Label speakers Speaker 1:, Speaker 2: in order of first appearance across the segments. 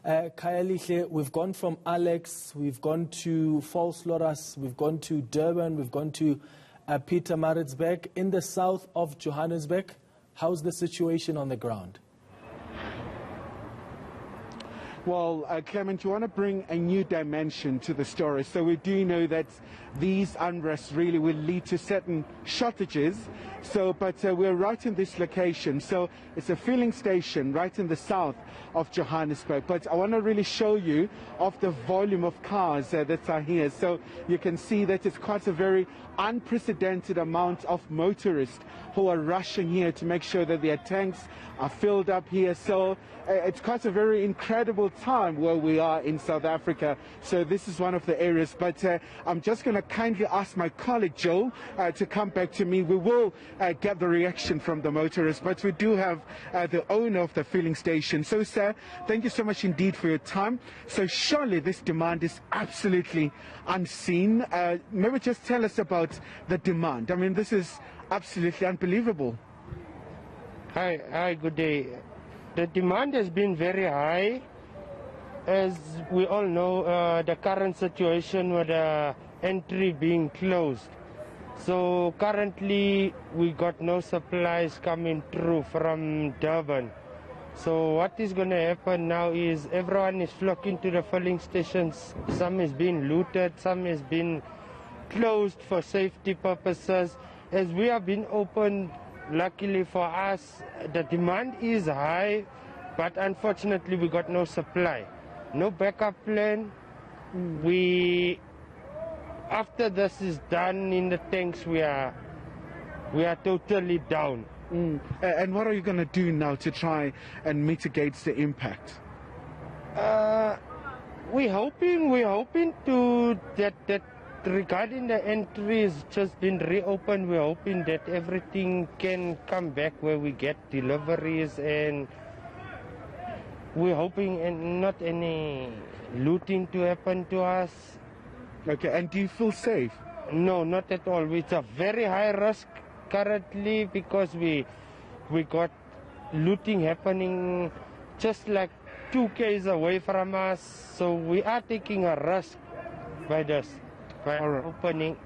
Speaker 1: Khayelihle, we've gone from Alex, we've gone to Vosloorus, we've gone to Durban, we've gone to Pietermaritzburg. In the south of Johannesburg, how's the situation on the ground?
Speaker 2: Well, Clement, you want to bring a new dimension to the story. So we do know that these unrests really will lead to certain shortages. But we're right in this location. So it's a filling station right in the south of Johannesburg. But I want to really show you of the volume of cars that are here. So you can see that it's quite a very unprecedented amount of motorists who are rushing here to make sure that their tanks are filled up here. So it's quite a very incredible time where we are in South Africa. So this is one of the areas. But I'm just going to kindly ask my colleague Joe to come back to me. We will get the reaction from the motorists, but we do have the owner of the filling station. So sir, thank you so much indeed for your time. So surely this demand is absolutely unseen. Maybe just tell us about the demand. I mean, this is absolutely unbelievable.
Speaker 3: Hi, good day. The demand has been very high. As we all know, the current situation with the entry being closed. So currently we got no supplies coming through from Durban. So what is going to happen now is everyone is flocking to the filling stations. Some is being looted, some is being closed for safety purposes. As we have been open, luckily for us, the demand is high, but unfortunately we got no supply. No backup plan. After this is done in the tanks, we are totally down.
Speaker 2: And what are you going to do now to try and mitigate the impact?
Speaker 3: We're hoping to that regarding the entries just been reopened. We're hoping that everything can come back where we get deliveries, and we're hoping and not any looting to happen to us.
Speaker 2: Okay, and do you feel safe?
Speaker 3: No, not at all. It's a very high risk currently because we got looting happening just like 2 km away from us. So we are taking a risk by this, by opening.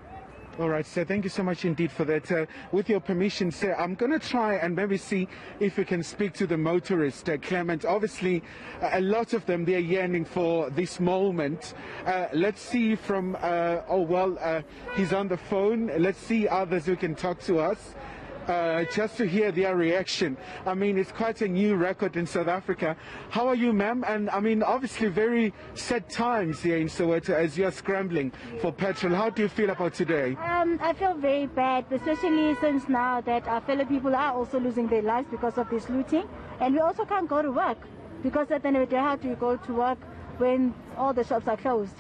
Speaker 2: All right, sir, thank you so much indeed for that. With your permission, sir, I'm going to try and maybe see if we can speak to the motorist, Clement. Obviously, a lot of them, they're yearning for this moment. Let's see from, he's on the phone. Let's see others who can talk to us. Just to hear their reaction. I mean, it's quite a new record in South Africa. How are you, ma'am? And I mean, obviously very sad times here in Soweto as you're scrambling for petrol. How do you feel about today?
Speaker 4: I feel very bad, especially since now that our fellow people are also losing their lives because of this looting. And we also can't go to work because at the end of the day, how do you go to work when all the shops are closed?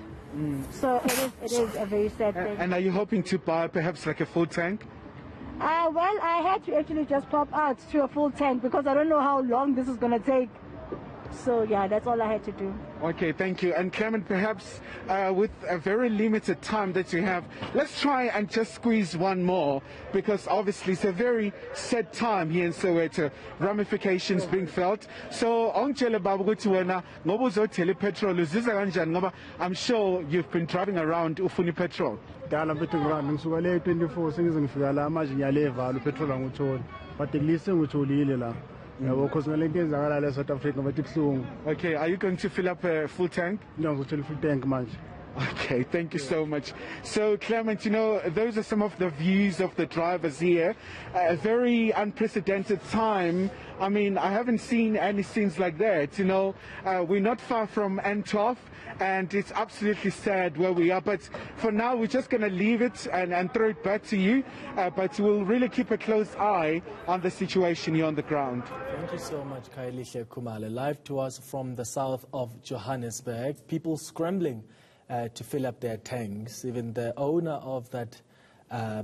Speaker 4: So it is a very sad thing.
Speaker 2: And are you hoping to buy perhaps like a full tank?
Speaker 4: Well, I had to actually just pop out to a full tank because I don't know how long this is going to take. So, yeah, that's all I had to do.
Speaker 2: Okay, thank you. And Clement, perhaps with a very limited time that you have, let's try and just squeeze one more because obviously it's a very sad time here in Soweto. Ramifications being felt. So, I'm sure you've been driving around ufuni petrol.
Speaker 5: Dala ngifika 24 sengizongifika la manje ngiyaleva upetrol anguthola but at least ngitholile la yabo because ngalento enzakala la South Africa bathi kuhlungu.
Speaker 2: Okay, are you going to fill up a full tank?
Speaker 5: No, ngizothola full tank manje.
Speaker 2: Okay, thank you so much. So, Clement, you know, those are some of the views of the drivers here. A very unprecedented time. I mean, I haven't seen any scenes like that. You know, we're not far from N12, and it's absolutely sad where we are. But for now, we're just going to leave it and throw it back to you. But we'll really keep a close eye on the situation here on the ground.
Speaker 1: Thank you so much, Khayelihle Khumalo. Live to us from the south of Johannesburg. People scrambling to fill up their tanks. Even the owner of that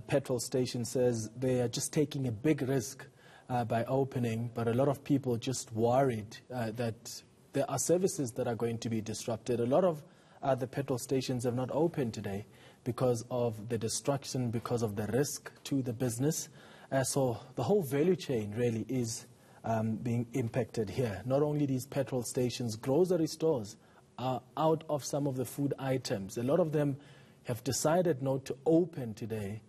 Speaker 1: petrol station says they are just taking a big risk by opening, but a lot of people just worried that there are services that are going to be disrupted. A lot of the petrol stations have not opened today because of the destruction, because of the risk to the business. So the whole value chain really is being impacted here. Not only these petrol stations, grocery stores are out of some of the food items. A lot of them have decided not to open today.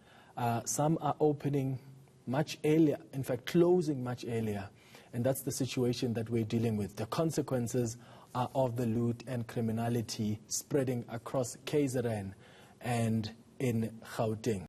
Speaker 1: Some are opening much earlier, in fact closing much earlier. And that's the situation that we're dealing with. The consequences are of the loot and criminality spreading across KZN and in Gauteng.